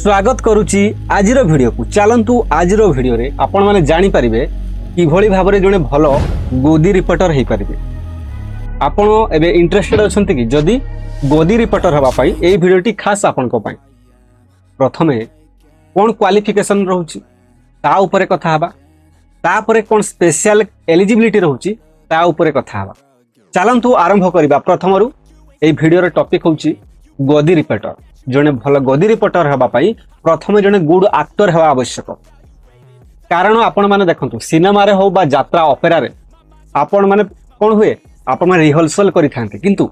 स्वागत करुच्ची आज वीडियो को। चलतु आज वीडियो रे आपण माने जानि परिबे किभଳି भाबरे जने भलो गोदी रिपोर्टर हेई परिबे। आपण एबे इंटरेस्टेड अछंती कि जदी गोदी रिपोर्टर हवा पई एई वीडियोटी खास आपण को पई प्रथमे कोन क्वालिफिकेशन रहउची ता ऊपर कथा हबा, ता परे कोन स्पेशल एलिजिबिलिटी रहउची ता ऊपर कथा हबा। चलतु आरंभ करिबा। प्रथमरु एई वीडियो रे टॉपिक होउची गोदी रिपोर्टर। जने भल गोदी रिपोर्टर हवा पाई प्रथमे जने गुड एक्टर हवा आवश्यक। कारण आपण माने देखंतु सिनेमा रे हो बा यात्रा ऑपेरा रे आपण माने कोन हुए आपण माने रिहर्सल करि थांते, किंतु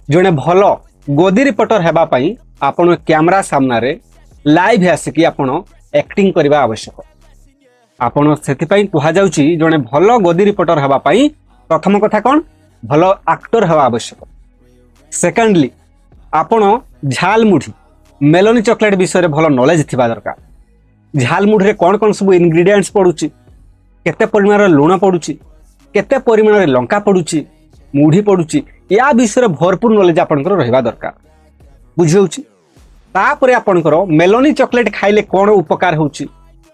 जने भल गोदी रिपोर्टर हवा पाई आपण कैमरा सामना रे लाइव आसिकी आपण एक्टिंग करबा आवश्यक। आपण सेति पई कुहा जाउची जने भल गोदी रिपोर्टर हवा पाई प्रथम कथा कोन भल एक्टर हवा आवश्यक। सेकंडली आपण झालमुढ़ी मेलोनी चॉकलेट विषय भल नॉलेज थिबा दरकार। झालमुढ़ी रे कोन कोन सब इंग्रेडिएंट्स पडुची, केते परिमाण रे लूण पडुची, केते परिमाण रे लंका पडुची, मुढ़ी पडुची, या विषय भरपूर नॉलेज आपनकर रहिबा दरकार। बुझियौची तापरे आपनकर मेलोनी चॉकलेट खाइले कोन उपकार होउची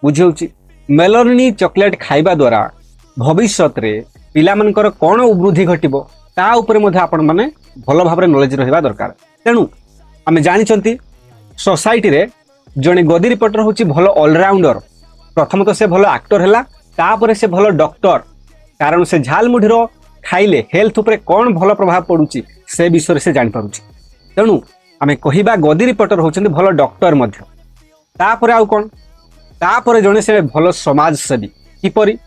बुझियौची। मेलोनी चॉकलेट खाइबा द्वारा भविष्यत रे पिला मनकर कोन वृद्धि घटिबो ता ऊपर मध्ये आपण माने भल भाबरे नॉलेज रहिबा दरकार। तेणु आमे जानिचंती सोसाइटी रे जने गोदी रिपोर्टर होची भल ऑलराउंडर। प्रथम तो से भल एक्टर हैला, तापरे से भल डॉक्टर। कारण से झालमुढ़ीर खाइले हेल्थ ऊपर कोन भल प्रभाव पडुची से विषय से जानि पारुची। तेणु आमे कहिबा गोदी रिपोर्टर होचंती भल डॉक्टर मध्य। तापरे आउ कोन तापरे जने से भल समाज सेवी। किपरि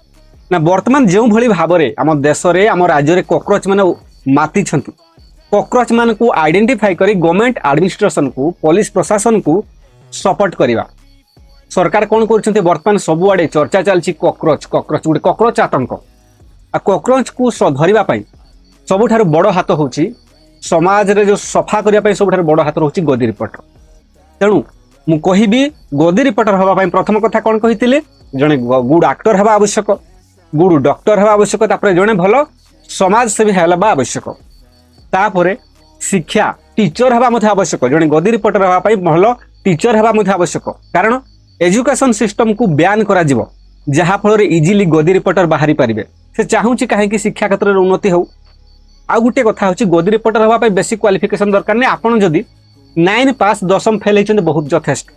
ना वर्तमान जेउ भली भाबरे आम देश रे आम राज्य रे कॉकरोच माने माती छंती, कॉकरोच मान को आइडेंटिफाई करी गवर्नमेंट एडमिनिस्ट्रेशन को पुलिस प्रशासन को सपोर्ट करिवा। सरकार कोन करछन्ते वर्तमान सब आडे चर्चा चलछि कॉकरोच कॉकरोच गुटे कॉकरोच आतंक। आ कॉकरोच को धरिबा पई सबुठार बड़ हाथ होछि समाज रे जो सफा करिया पई सबुठार बड़ हाथ होछि गोदी रिपोर्टर। तेणु मु कहिबी गोदी रिपोर्टर हवा पई प्रथम कथा कोन कहितिले जने गुड एक्टर हवा आवश्यक, गुड डॉक्टर हवा आवश्यक, तापरे जने भलो समाज सेवी हेलबा आवश्यक। तापरे शिक्षा टीचर हवा मध्य आवश्यक। जने गोदी रिपोर्टर हवा पई भलो टीचर हवा मध्य आवश्यक। कारण एजुकेशन सिस्टम को बैन करा जिवो जहा फल रे इजीली गोदी रिपोर्टर बाहरी परिबे। से चाहूची काहे कि शिक्षा क्षेत्र रे उन्नति हो। आ गुटे कथा होची गोदी रिपोर्टर हवा पई बेसिक क्वालिफिकेशन दरकार नै। आपण जदी 9 पास 10 फेल हेचन बहुत जथेष्ट।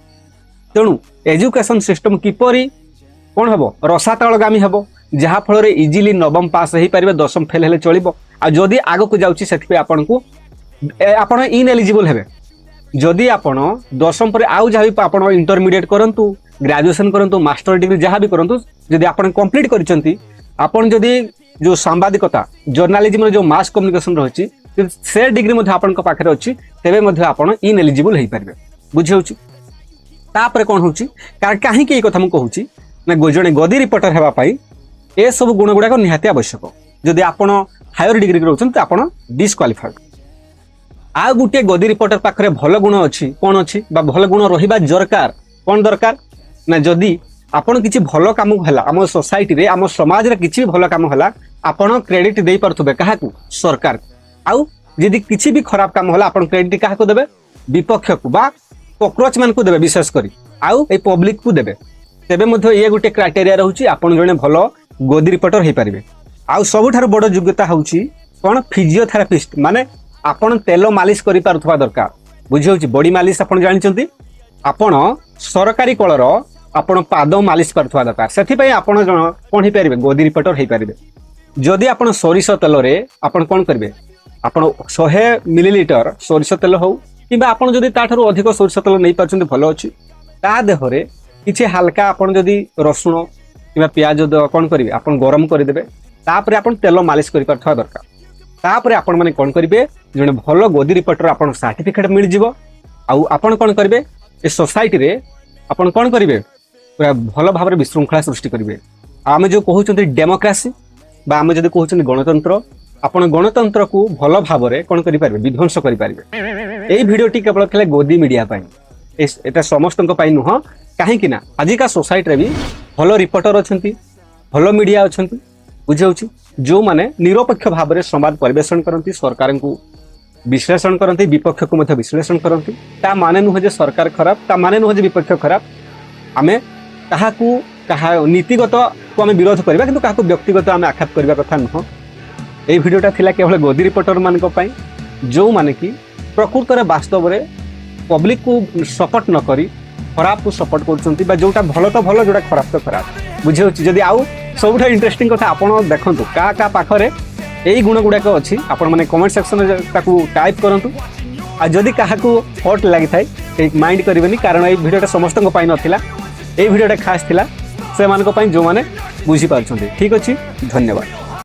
तेणु एजुकेशन सिस्टम किपरि कोन हबो रसातळगामी हबो जहा फल रे इजीली 9 पास हेई परिबे, 10 फेल हेले चलिबो। आ जदी आगो को जाउची सेति पे आपन को आपण इनएलिजिबल हेबे। जदी आपण 10 पर आउ जाबी आपण इंटरमीडिएट करंतु, ग्रेजुएशन करंतु, मास्टर डिग्री जहा भी करंतु, जदी आपण कंप्लीट करिसंती, आपण जदी जो सांबादिकता जर्नलिज्म रे जो मास कम्युनिकेशन रहची से डिग्री मध्ये आपण को पाखरे अछि तेबे मध्ये आपण इनएलिजिबल हेई परिबे। बुझियौची तापरे कोन होउची कारण काहे कि ए कथा मु कहूची ना जणे गोदी रिपोर्टर हेबा पई ए सब गुण गुडा को निहाती आवश्यक। जदि आपण हायर डिग्री रहउछन त आपण डिस्क्वालिफाइड। आ गुटे गोदी रिपोर्टर पाखरे भल गुण अछि कोन अछि बा भल गुण रहिबा दरकार कोन दरकार ना जदि आपण किछि भल काम होला आम सोसाइटी रे आम समाज रे किछि भल काम होला आपण क्रेडिट देई परथबे काहाकू सरकार। आउ जदि किछि भी खराब काम होला आपण क्रेडिट काहाकू देबे विपक्ष को बा कॉकरोच मान को देबे विशेष करी आउ ए पब्लिक को देबे। तेबे मध्ये ये गुटे क्राइटेरिया रहउची आपण जने भल गोदी रिपोर्टर हेई परिबे। आउ सबुठार बड़ योग्यता होउची कोन फिजियोथेरापिस्ट माने आपण तेल मालिश करि पारुथबा दरकार। बुझियौची बॉडी मालिश आपण जानिचंती आपण सरकारी कलर आपण पाद मालिश करथबा दरकार। सेथि पई आपण कोन हेई परिबे गोदी रिपोर्टर हेई परिबे। जदि आपण सोरिष तेल रे आपण कोन करबे आपण 100 मिलीलीटर सोरिष तेल हो किबा आपण जदि ताठारु अधिक सोरिष तेल नै पाचंती भलो अछि ता देहरे किछि हल्का आपण जदि रसुण किबा प्याज कोन करिवे आपण गरम करि देबे। तापरे आपण तेल मालिश करि परथबा दरकार। तापरे आपण माने कोन करिवे जने भलो गोदी रिपोर्टर आपण सर्टिफिकेट मिल जिवो। आउ आपण कोन करिवे ए सोसाइटी रे आपण कोन करिवे पूरा भलो भाबरे विशृंखला सृष्टि करिवे। आमे जो कहउचंती डेमोक्रेसी बा आमे जदि कहउचंती गणतंत्र आपण गणतंत्र को भलो भाबरे कोन करि पारिबे विध्वंस करि पारिबे। एई भिडियोटी केवल खेले गोदी मीडिया पई एटा समस्तन को पई नुह काहे कि ना आजिका सोसाइटी रे भी भलो रिपोर्टर अछंती भलो मीडिया अछंती। बुझाउची जो माने निरपेक्ष भाबरे संवाद परिवेषण करंती सरकार को विश्लेषण करती विपक्ष को विश्लेषण करती ता माने नुह जे सरकार खराब ता माने नुह जे विपक्ष खराब आमे काहाकू कहा नीतिगत को आम विरोध करवा किंतु काहाकू व्यक्तिगत आम आघात करवा कथा नुह ये भिडियोटा थिला केवल गोदी रिपोर्टर मानक पई जो माने कि प्रकृत रे वास्तव रे पब्लिक को सपोर्ट न करी खराब को सपोर्ट करछंती बा जोटा भलो तो भलो जोटा खराब तो खराब बुझे जदि आउ सबुठा इंटरेस्टिंग कथा आपण देखंतु का पाखरे एई गुण गुडाक अच्छी आपण माने कमेंट सेक्शन रे ताकू टाइप करंतु आ जदि काहाकू हॉट लागि थाए माइंड करिवेनी कारण ए भिडियोटा समस्त को पाई नथिला ए भिडियोटा खास थिला से मानको पाई जो माने बुझी पारछंती ठीक अछि धन्यवाद।